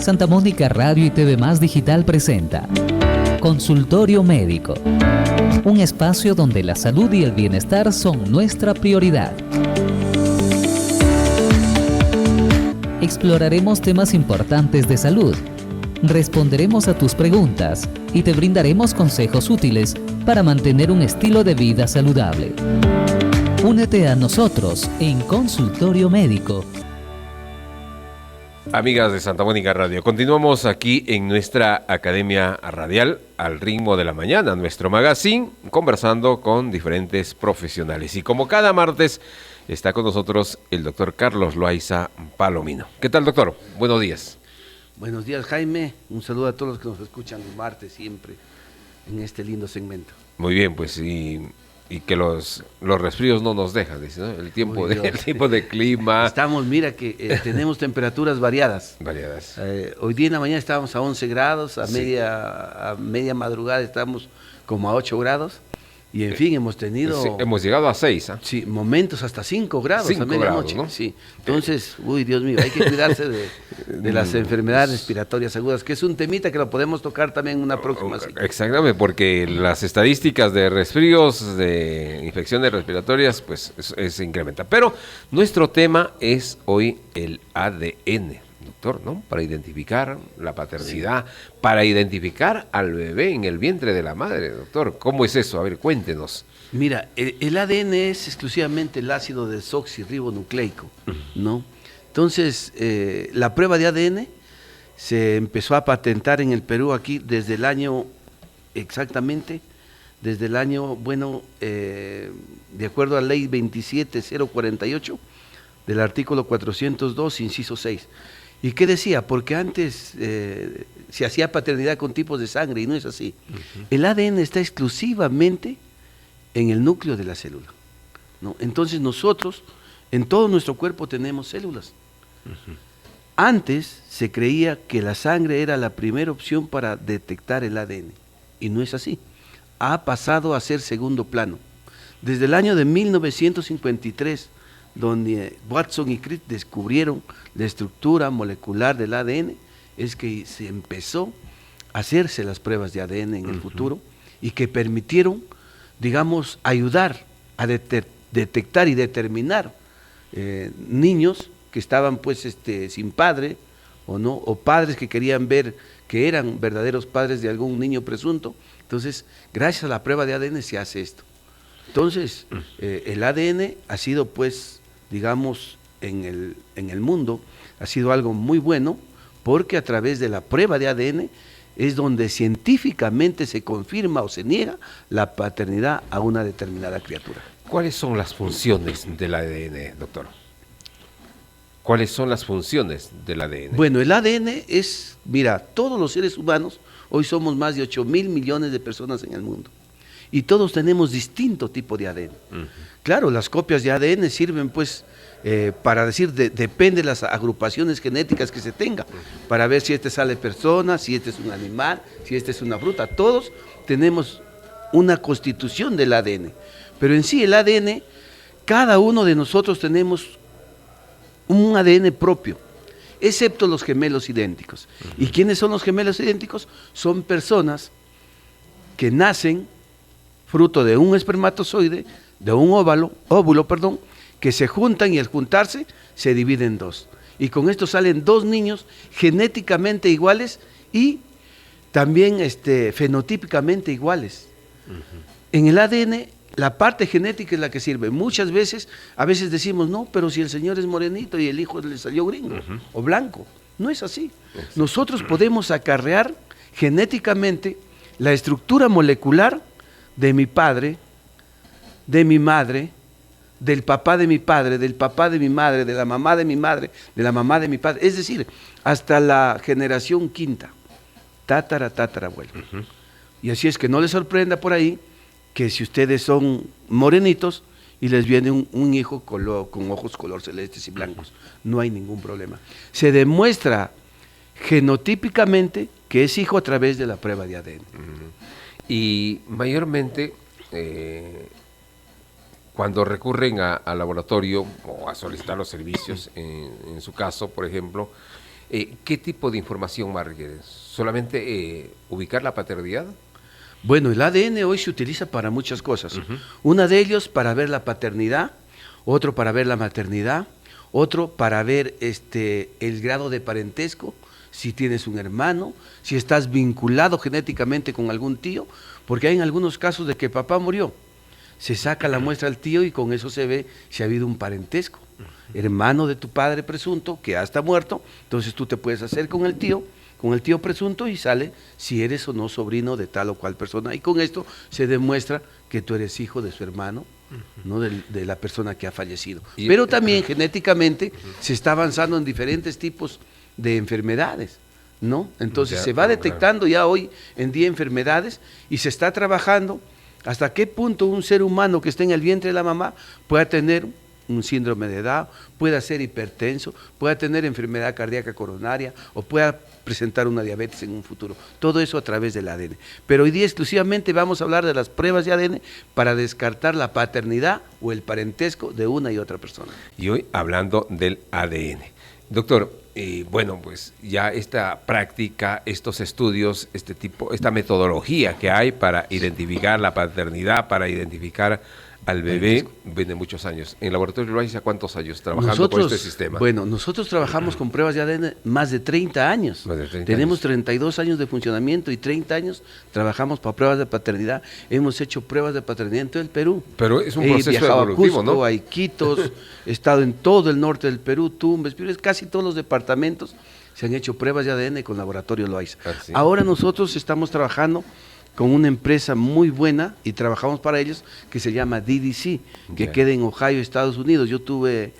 Santa Mónica Radio y TV Más Digital presenta Consultorio Médico, un espacio donde la salud y el bienestar son nuestra prioridad. Exploraremos temas importantes de salud, responderemos a tus preguntas y te brindaremos consejos útiles para mantener un estilo de vida saludable. Únete a nosotros en Consultorio Médico. Amigas de Santa Mónica Radio, continuamos aquí en nuestra Academia Radial al ritmo de la mañana, nuestro magazine, conversando con diferentes profesionales. Y como cada martes, está con nosotros el doctor Carlos Loaiza Palomino. ¿Qué tal, doctor? Buenos días. Buenos días, Jaime. Un saludo a todos los que nos escuchan el martes siempre en este lindo segmento. Muy bien, pues y que los resfríos no nos dejan, dice, ¿no? El tiempo de clima. Estamos, mira que tenemos temperaturas variadas. Hoy día en la mañana estábamos a 11 grados, a media madrugada estamos como a 8 grados. Y en fin, hemos tenido... hemos llegado a 6, ¿eh? Sí, momentos hasta 5 grados 5 a medianoche, grados, ¿no? Sí. Entonces, Dios mío, hay que cuidarse de las enfermedades respiratorias agudas, que es un temita que lo podemos tocar también en una próxima cita. Exactamente, porque las estadísticas de resfríos, de infecciones respiratorias, pues se incrementa. Pero nuestro tema es hoy el ADN. Doctor, ¿no? Para identificar la paternidad, para identificar al bebé en el vientre de la madre, doctor. ¿Cómo es eso? A ver, cuéntenos. Mira, el ADN es exclusivamente el ácido desoxirribonucleico, ¿no? Entonces, la prueba de ADN se empezó a patentar en el Perú aquí desde el año, exactamente, desde el año, de acuerdo a la ley 27048 del artículo 402, inciso 6. ¿Y qué decía? Porque antes se hacía paternidad con tipos de sangre y no es así. El ADN está exclusivamente en el núcleo de la célula, ¿no? Entonces nosotros, en todo nuestro cuerpo tenemos células. Antes se creía que la sangre era la primera opción para detectar el ADN y no es así. Ha pasado a ser segundo plano. Desde el año de 1953, donde Watson y Crick descubrieron la estructura molecular del ADN, es que se empezó a hacerse las pruebas de ADN en el futuro y que permitieron, digamos, ayudar a detectar y determinar niños que estaban pues sin padre o no, o padres que querían ver que eran verdaderos padres de algún niño presunto. Entonces, gracias a la prueba de ADN se hace esto. Entonces, el ADN ha sido pues, digamos, en el mundo, ha sido algo muy bueno, porque a través de la prueba de ADN es donde científicamente se confirma o se niega la paternidad a una determinada criatura. ¿Cuáles son las funciones del ADN, doctor? ¿Cuáles son las funciones del ADN? Bueno, el ADN es, mira, todos los seres humanos, hoy somos más de 8.000 millones de personas en el mundo, y todos tenemos distinto tipo de ADN. Claro, las copias de ADN sirven pues para decir, depende de las agrupaciones genéticas que se tenga, para ver si sale persona, si es un animal, si es una fruta. Todos tenemos una constitución del ADN, pero en sí el ADN, cada uno de nosotros tenemos un ADN propio, excepto los gemelos idénticos. ¿Y quiénes son los gemelos idénticos? Son personas que nacen fruto de un espermatozoide, de un óvulo, que se juntan y al juntarse se dividen en dos. Y con esto salen dos niños genéticamente iguales y también fenotípicamente iguales. En el ADN, la parte genética es la que sirve. Muchas veces, a veces decimos, no, pero si el señor es morenito y el hijo le salió gringo o blanco. No es así. Nosotros podemos acarrear genéticamente la estructura molecular de mi padre, de mi madre, del papá de mi padre, del papá de mi madre, de la mamá de mi madre, de la mamá de mi padre, es decir, hasta la generación quinta, tatarabuelo. Y así es que no les sorprenda por ahí que si ustedes son morenitos y les viene un hijo con ojos color celestes y blancos, no hay ningún problema. Se demuestra genotípicamente que es hijo a través de la prueba de ADN. Y mayormente cuando recurren al laboratorio o a solicitar los servicios, en su caso, por ejemplo, ¿Qué tipo de información más requiere? ¿Solamente ubicar la paternidad? Bueno, el ADN hoy se utiliza para muchas cosas. Una de ellos para ver la paternidad, otro para ver la maternidad, otro para ver el grado de parentesco, si tienes un hermano, si estás vinculado genéticamente con algún tío, porque hay en algunos casos de que papá murió, se saca la muestra al tío y con eso se ve si ha habido un parentesco. Hermano de tu padre presunto, que ya está muerto, entonces tú te puedes hacer con el tío presunto y sale si eres o no sobrino de tal o cual persona. Y con esto se demuestra que tú eres hijo de su hermano, ¿no? de la persona que ha fallecido. Pero también genéticamente se está avanzando en diferentes tipos de enfermedades, ¿no? Entonces se va detectando ya hoy en día enfermedades y se está trabajando hasta qué punto un ser humano que esté en el vientre de la mamá pueda tener un síndrome de Down, pueda ser hipertenso, pueda tener enfermedad cardíaca coronaria o pueda presentar una diabetes en un futuro. Todo eso a través del ADN. Pero hoy día exclusivamente vamos a hablar de las pruebas de ADN para descartar la paternidad o el parentesco de una y otra persona. Y hoy hablando del ADN. Doctor, bueno, pues ya esta práctica, estos estudios, esta metodología que hay para identificar la paternidad, para identificar al bebé, viene muchos años. En el laboratorio Loaiza, ¿cuántos años trabajando con este sistema? Bueno, nosotros trabajamos con pruebas de ADN más de 30 años. Más de 30 Tenemos años. 32 años de funcionamiento y 30 años trabajamos para pruebas de paternidad. Hemos hecho pruebas de paternidad en todo el Perú. Pero es un He proceso viajado evolutivo, a Cusco, ¿no? a Iquitos, he estado en todo el norte del Perú, Tumbes, casi todos los departamentos se han hecho pruebas de ADN con Laboratorio Loaiza. Sí. Ahora nosotros estamos trabajando con una empresa muy buena y trabajamos para ellos que se llama DDC, que queda en Ohio, Estados Unidos. Yo tuve,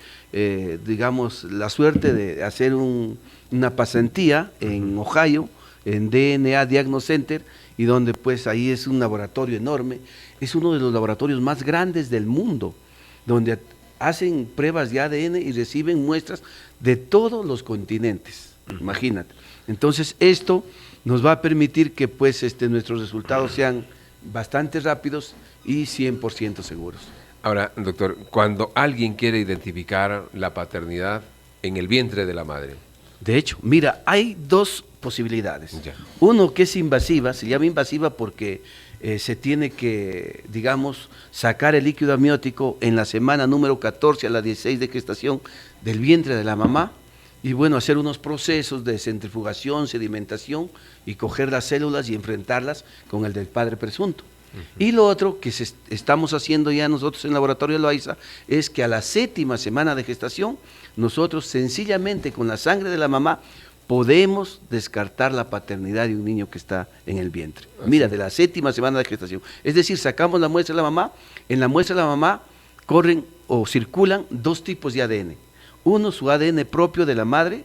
digamos, la suerte de hacer una pasantía en Ohio, en DNA Diagnostic Center, y donde pues ahí es un laboratorio enorme, es uno de los laboratorios más grandes del mundo, donde hacen pruebas de ADN y reciben muestras de todos los continentes, imagínate. Entonces esto nos va a permitir que pues nuestros resultados sean bastante rápidos y 100% seguros. Ahora, doctor, cuando alguien quiere identificar la paternidad en el vientre de la madre. De hecho, mira, hay dos posibilidades. Ya. Uno que es invasiva, se llama invasiva porque se tiene que, digamos, sacar el líquido amniótico en la semana número 14 a la 16 de gestación del vientre de la mamá, y bueno, hacer unos procesos de centrifugación, sedimentación y coger las células y enfrentarlas con el del padre presunto. Y lo otro que estamos haciendo ya nosotros en Laboratorio Loaiza es que a la 7ª semana de gestación, nosotros sencillamente con la sangre de la mamá podemos descartar la paternidad de un niño que está en el vientre. Mira, de la 7ª semana de gestación. Es decir, sacamos la muestra de la mamá, en la muestra de la mamá corren o circulan dos tipos de ADN. Uno, su ADN propio de la madre,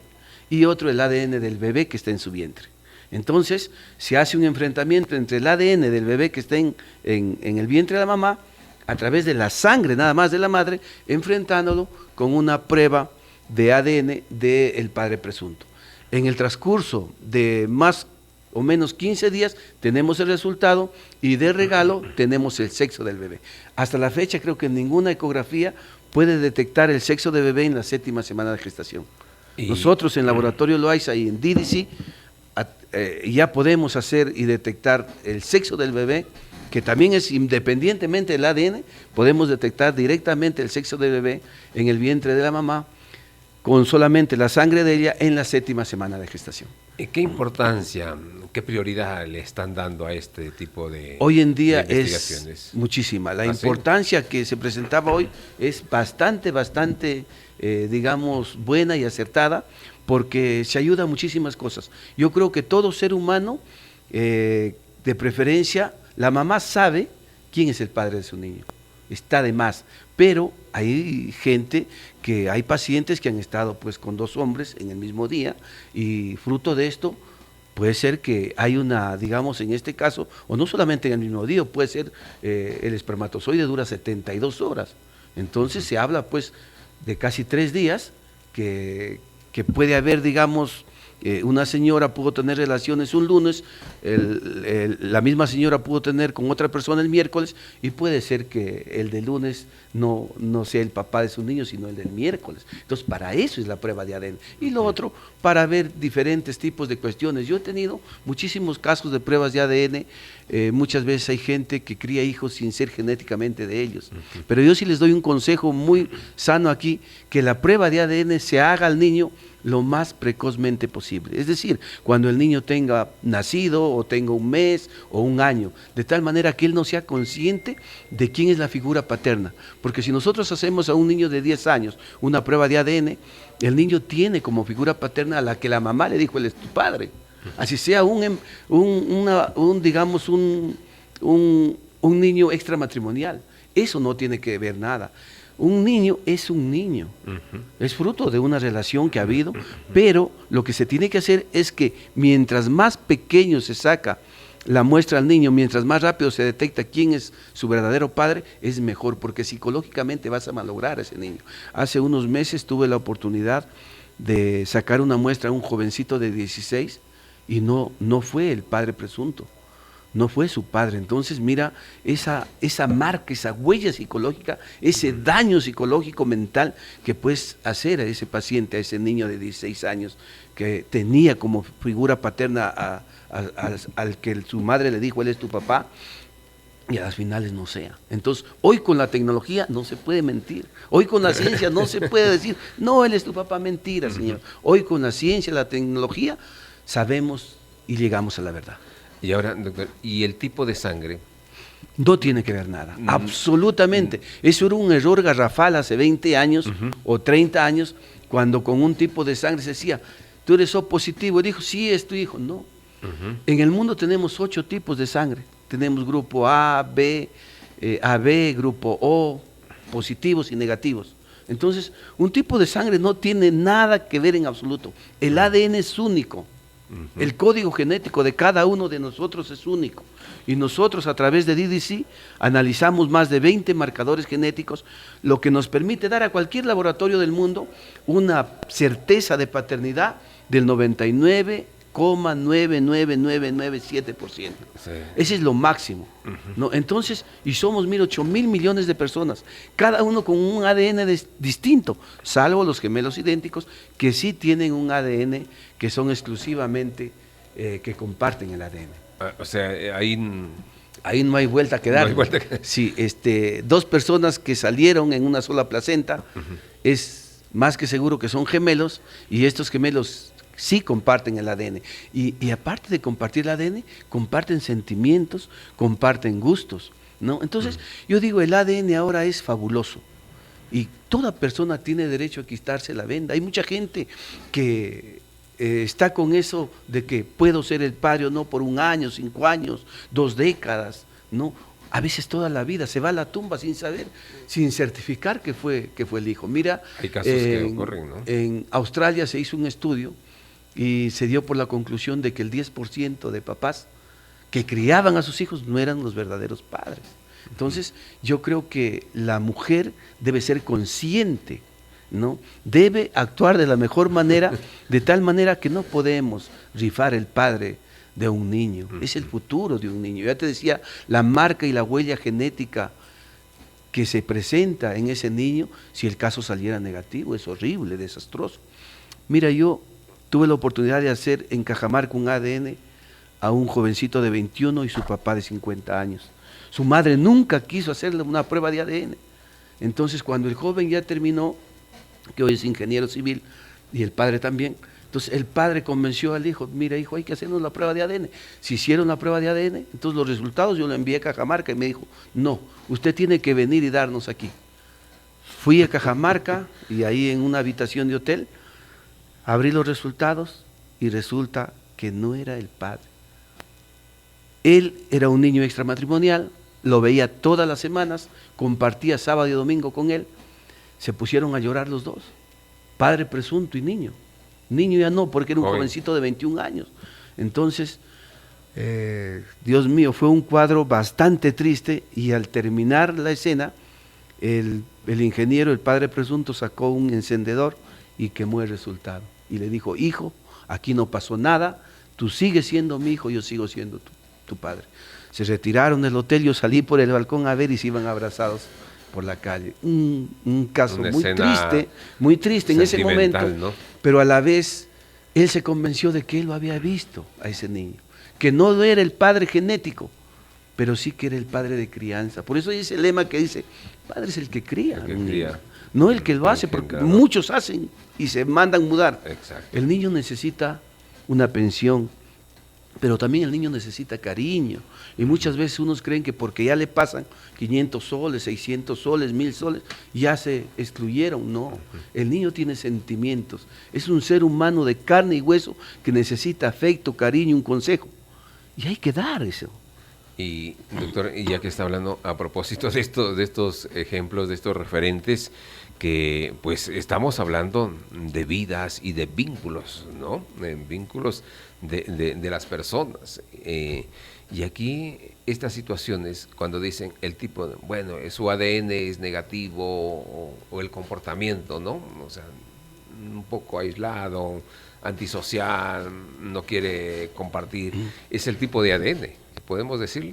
y otro, el ADN del bebé que está en su vientre. Entonces, se hace un enfrentamiento entre el ADN del bebé que está en el vientre de la mamá, a través de la sangre nada más de la madre, enfrentándolo con una prueba de ADN del padre presunto. En el transcurso de más o menos 15 días tenemos el resultado y de regalo tenemos el sexo del bebé. Hasta la fecha creo que ninguna ecografía puede detectar el sexo de bebé en la 7ª semana de gestación. Nosotros en Laboratorio Loaiza y en DDC ya podemos hacer y detectar el sexo del bebé, que también es independientemente del ADN, podemos detectar directamente el sexo del bebé en el vientre de la mamá con solamente la sangre de ella en la 7ª semana de gestación. ¿Qué importancia, qué prioridad le están dando a este tipo de hoy en día investigaciones? Es muchísima. La ¿Ah, importancia que se presentaba hoy es bastante, digamos, buena y acertada, porque se ayuda a muchísimas cosas. Yo creo que todo ser humano, de preferencia, la mamá sabe quién es el padre de su niño. Está de más, pero hay gente hay pacientes que han estado pues con dos hombres en el mismo día y fruto de esto puede ser que hay una, digamos en este caso, o no solamente en el mismo día, puede ser el espermatozoide dura 72 horas, entonces se habla pues de casi 3 días que puede haber, digamos, Una señora pudo tener relaciones un lunes, la misma señora pudo tener con otra persona el miércoles, y puede ser que el de lunes no sea el papá de su niño, sino el del miércoles. Entonces, para eso es la prueba de ADN. Y lo otro, para ver diferentes tipos de cuestiones. Yo he tenido muchísimos casos de pruebas de ADN. Muchas veces hay gente que cría hijos sin ser genéticamente de ellos. Pero yo sí les doy un consejo muy sano aquí, que la prueba de ADN se haga al niño lo más precozmente posible. Es decir, cuando el niño tenga nacido o tenga un mes o un año, de tal manera que él no sea consciente de quién es la figura paterna. Porque si nosotros hacemos a un niño de 10 años una prueba de ADN, el niño tiene como figura paterna a la que la mamá le dijo, él es tu padre. Así sea un niño extramatrimonial. Eso no tiene que ver nada. Un niño es un niño, es fruto de una relación que ha habido, pero lo que se tiene que hacer es que mientras más pequeño se saca la muestra al niño, mientras más rápido se detecta quién es su verdadero padre, es mejor, porque psicológicamente vas a malograr a ese niño. Hace unos meses tuve la oportunidad de sacar una muestra a un jovencito de 16 y no fue el padre presunto. No fue su padre. Entonces mira esa marca, esa huella psicológica, ese daño psicológico mental que puedes hacer a ese paciente, a ese niño de 16 años que tenía como figura paterna al que su madre le dijo, él es tu papá, y a las finales no sea. Entonces, hoy con la tecnología no se puede mentir. Hoy con la ciencia no se puede decir, no, él es tu papá, mentira, señor. Hoy con la ciencia, la tecnología, sabemos y llegamos a la verdad. Y ahora, doctor, ¿y el tipo de sangre? No tiene que ver nada, absolutamente. Eso era un error garrafal hace 20 años o 30 años, cuando con un tipo de sangre se decía, tú eres O positivo. Y dijo, sí, es tu hijo. No. En el mundo tenemos 8 tipos de sangre. Tenemos grupo A, B, AB, grupo O, positivos y negativos. Entonces, un tipo de sangre no tiene nada que ver en absoluto. El ADN es único. El código genético de cada uno de nosotros es único. Y nosotros a través de DDC analizamos más de 20 marcadores genéticos, lo que nos permite dar a cualquier laboratorio del mundo una certeza de paternidad del 99,99997%. Sí. Ese es lo máximo. ¿No? Entonces, y somos 8.000 millones de personas, cada uno con un ADN distinto, salvo los gemelos idénticos, que sí tienen un ADN que son exclusivamente, que comparten el ADN. O sea, ahí no hay vuelta que dar. No hay vuelta que dar. Sí, 2 personas que salieron en una sola placenta, es más que seguro que son gemelos, y estos gemelos sí comparten el ADN. Y aparte de compartir el ADN, comparten sentimientos, comparten gustos, ¿no? Entonces, yo digo, el ADN ahora es fabuloso. Y toda persona tiene derecho a quitarse la venda. Hay mucha gente que está con eso de que puedo ser el padre o no por 1 año, 5 años, 2 décadas, ¿no? A veces toda la vida se va a la tumba sin saber, sin certificar que fue el hijo. Mira, hay casos que ocurren, ¿no? En Australia se hizo un estudio y se dio por la conclusión de que el 10% de papás que criaban a sus hijos no eran los verdaderos padres. Entonces, yo creo que la mujer debe ser consciente, ¿no? Debe actuar de la mejor manera, de tal manera que no podemos rifar el padre de un niño. Es el futuro de un niño. Ya te decía, la marca y la huella genética que se presenta en ese niño, si el caso saliera negativo, es horrible, desastroso. Mira, yo tuve la oportunidad de hacer en Cajamarca un ADN a un jovencito de 21 y su papá de 50 años. Su madre nunca quiso hacerle una prueba de ADN. Entonces, cuando el joven ya terminó, que hoy es ingeniero civil, y el padre también, entonces el padre convenció al hijo, mira hijo, hay que hacernos la prueba de ADN. Si hicieron la prueba de ADN, entonces los resultados yo lo envié a Cajamarca y me dijo, no, usted tiene que venir y darnos aquí. Fui a Cajamarca y ahí en una habitación de hotel, abrí los resultados y resulta que no era el padre. Él era un niño extramatrimonial, lo veía todas las semanas, compartía sábado y domingo con él, se pusieron a llorar los dos, padre presunto y niño. Niño ya no, porque era un jovencito de 21 años. Entonces, Dios mío, fue un cuadro bastante triste y al terminar la escena, el ingeniero, el padre presunto, sacó un encendedor y quemó el resultado. Y le dijo, hijo, aquí no pasó nada, tú sigues siendo mi hijo, yo sigo siendo tu padre. Se retiraron del hotel, yo salí por el balcón a ver y se iban abrazados por la calle. Un caso Una muy triste en ese momento, ¿no? pero a la vez él se convenció de que él lo había visto a ese niño, que no era el padre genético, pero sí que era el padre de crianza. Por eso hay ese lema que dice, padre es el que cría, El que cría. no el que lo hace, porque muchos hacen y se mandan mudar. Exacto. El niño necesita una pensión, pero también el niño necesita cariño. Y muchas veces unos creen que porque ya le pasan 500 soles, 600 soles, 1000 soles, ya se excluyeron. No, el niño tiene sentimientos. Es un ser humano de carne y hueso que necesita afecto, cariño, un consejo. Y hay que dar eso. Y doctor, y ya que está hablando a propósito de estos ejemplos, de estos referentes, que pues estamos hablando de vidas y de vínculos, ¿no? De vínculos de las personas. Y aquí estas situaciones, cuando dicen el tipo, bueno, su ADN es negativo o el comportamiento, ¿no? O sea, un poco aislado, antisocial, no quiere compartir, es el tipo de ADN, podemos decirlo.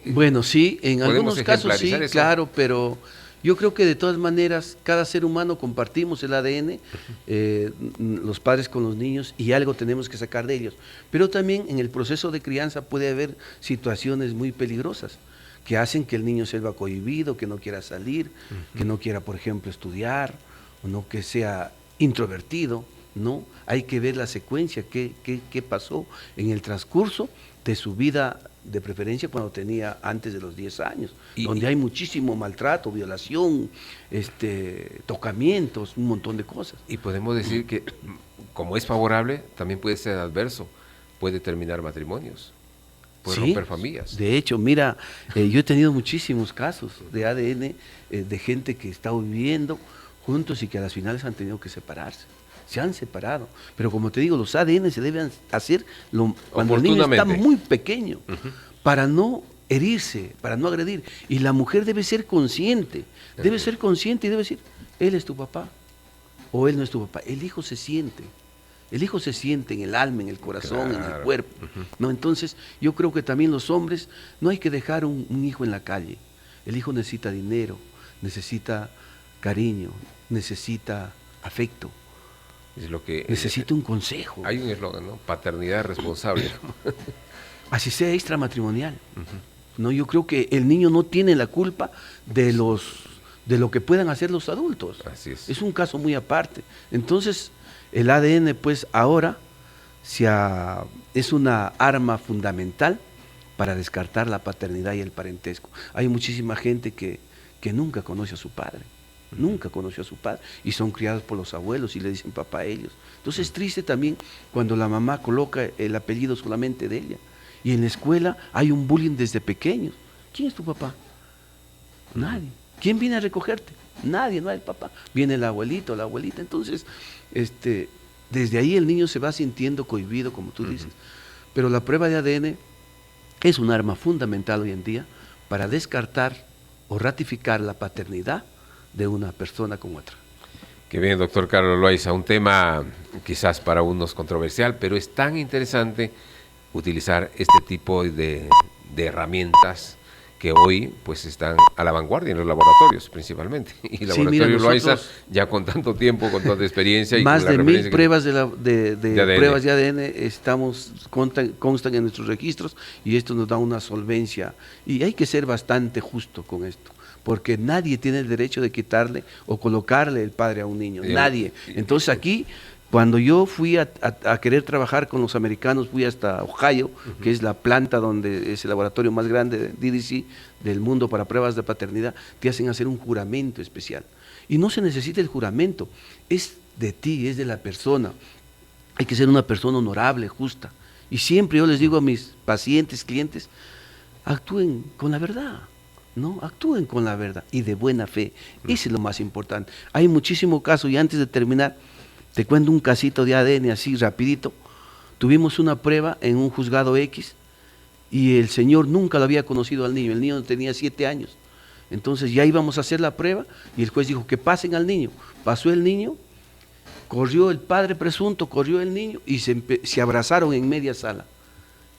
Bueno, sí, en algunos casos sí, eso. claro, pero yo creo que de todas maneras cada ser humano compartimos el ADN, los padres con los niños, y algo tenemos que sacar de ellos. Pero también en el proceso de crianza puede haber situaciones muy peligrosas que hacen que el niño se vea cohibido, que no quiera salir, que no quiera, por ejemplo, estudiar, o no, que sea introvertido, ¿no? Hay que ver la secuencia, qué pasó en el transcurso de su vida, de preferencia cuando tenía antes de los 10 años, donde hay muchísimo maltrato, violación, tocamientos, un montón de cosas. Y podemos decir que, como es favorable, también puede ser adverso, puede terminar matrimonios, puede romper familias. De hecho, mira, yo he tenido muchísimos casos de ADN, de gente que está viviendo juntos y que a las finales han tenido que separarse. Se han separado, pero como te digo, los ADN se deben hacer cuando el niño está muy pequeño, para no herirse, para no agredir. Y la mujer debe ser consciente y debe decir, él es tu papá o él no es tu papá. El hijo se siente en el alma, en el corazón, en el cuerpo. ¿No? Entonces, yo creo que también los hombres, no hay que dejar un hijo en la calle. El hijo necesita dinero, necesita cariño, necesita afecto. Es lo que necesita un consejo. Hay un eslogan, ¿no? Paternidad responsable. Así sea extramatrimonial. No, yo creo que el niño no tiene la culpa de lo que puedan hacer los adultos. Así es. Es un caso muy aparte. Entonces, el ADN, pues ahora es una arma fundamental para descartar la paternidad y el parentesco. Hay muchísima gente que nunca conoce a su padre. Nunca conoció a su padre y son criados por los abuelos y le dicen papá a ellos. Entonces es triste también cuando la mamá coloca el apellido solamente de ella. Y en la escuela hay un bullying desde pequeños. ¿Quién es tu papá? Nadie. ¿Quién viene a recogerte? Nadie, no hay papá. Viene el abuelito, la abuelita. Entonces, desde ahí el niño se va sintiendo cohibido, como tú dices. Pero la prueba de ADN es un arma fundamental hoy en día para descartar o ratificar la paternidad de una persona con otra. Qué bien, doctor Carlos Loaiza, un tema quizás para unos controversial, pero es tan interesante utilizar este tipo de herramientas que hoy pues están a la vanguardia en los laboratorios principalmente. Y Laboratorio Loaiza, ya con tanto tiempo, con tanta experiencia. Y más con de 1000 pruebas de pruebas de ADN constan en nuestros registros y esto nos da una solvencia. Y hay que ser bastante justo con esto, porque nadie tiene el derecho de quitarle o colocarle el padre a un niño, nadie. Entonces aquí, cuando yo fui a querer trabajar con los americanos, fui hasta Ohio, que es la planta donde es el laboratorio más grande de DDC del mundo para pruebas de paternidad, te hacen hacer un juramento especial. Y no se necesita el juramento, es de ti, es de la persona. Hay que ser una persona honorable, justa. Y siempre yo les digo a mis pacientes, clientes, actúen con la verdad. ¿No? Actúen con la verdad y de buena fe. Eso es lo más importante. Hay muchísimos casos y antes de terminar, te cuento un casito de ADN así rapidito. Tuvimos una prueba en un juzgado X y el señor nunca lo había conocido al niño. El niño tenía 7 años. Entonces ya íbamos a hacer la prueba y el juez dijo que pasen al niño. Pasó el niño Corrió el padre presunto, corrió el niño y se abrazaron en media sala.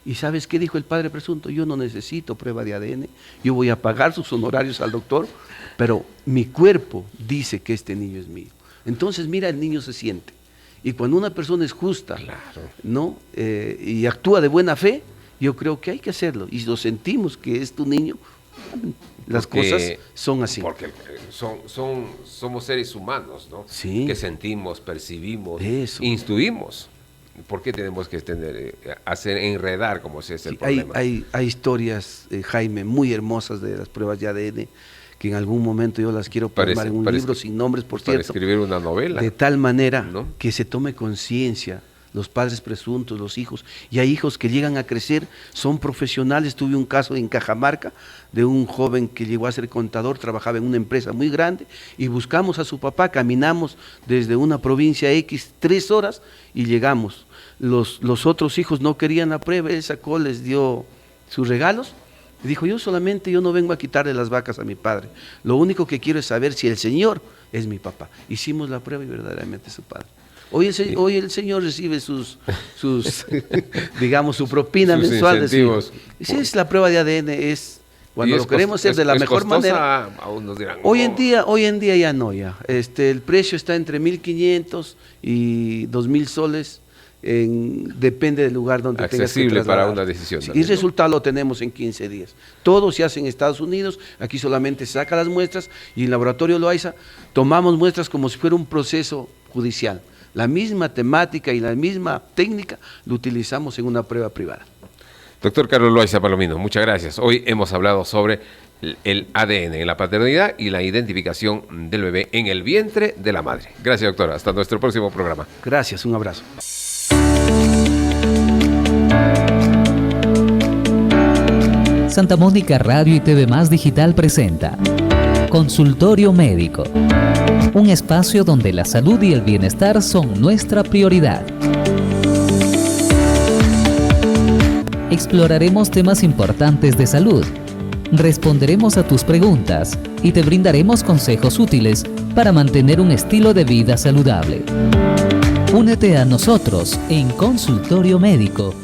¿Y sabes qué dijo el padre presunto? Yo no necesito prueba de ADN, yo voy a pagar sus honorarios al doctor, pero mi cuerpo dice que este niño es mío. Entonces, mira, el niño se siente. Y cuando una persona es justa, ¿no? Y actúa de buena fe, yo creo que hay que hacerlo. Y lo sentimos que es tu niño, las cosas son así. Porque somos seres humanos, ¿no? Sí. Que sentimos, percibimos, Eso. instruimos. ¿Por qué tenemos que enredar como si es el problema? Hay historias, Jaime, muy hermosas de las pruebas de ADN, que en algún momento yo las quiero plasmar en un libro sin nombres, por cierto. Para escribir una novela. De tal manera, ¿no?, que se tome conciencia, los padres presuntos, los hijos, y hay hijos que llegan a crecer, son profesionales. Tuve un caso en Cajamarca de un joven que llegó a ser contador, trabajaba en una empresa muy grande, y buscamos a su papá, caminamos desde una provincia X 3 horas y llegamos. Los otros hijos no querían la prueba, él sacó, les dio sus regalos, y dijo, yo no vengo a quitarle las vacas a mi padre, lo único que quiero es saber si el Señor es mi papá. Hicimos la prueba y verdaderamente es su padre. Hoy el Señor recibe sus digamos, su propina sus mensual. Incentivos. Sí, es la prueba de ADN, es cuando lo queremos hacer de la mejor manera. Aún nos dirán, Hoy en día ya no, ya. El precio está entre 1.500 y 2.000 soles, depende del lugar donde tengas que accesible trasladar. para una decisión. Sí, También, y el resultado lo tenemos en 15 días. Todo se hace en Estados Unidos, aquí solamente se saca las muestras, y en Laboratorio Loaiza tomamos muestras como si fuera un proceso judicial. La misma temática y la misma técnica lo utilizamos en una prueba privada. Doctor Carlos Loaiza Palomino, muchas gracias. Hoy hemos hablado sobre el ADN en la paternidad y la identificación del bebé en el vientre de la madre. Gracias, doctora. Hasta nuestro próximo programa. Gracias, un abrazo. Santa Mónica Radio y TV Más Digital presenta Consultorio Médico, un espacio donde la salud y el bienestar son nuestra prioridad. Exploraremos temas importantes de salud, responderemos a tus preguntas y te brindaremos consejos útiles para mantener un estilo de vida saludable. Únete a nosotros en Consultorio Médico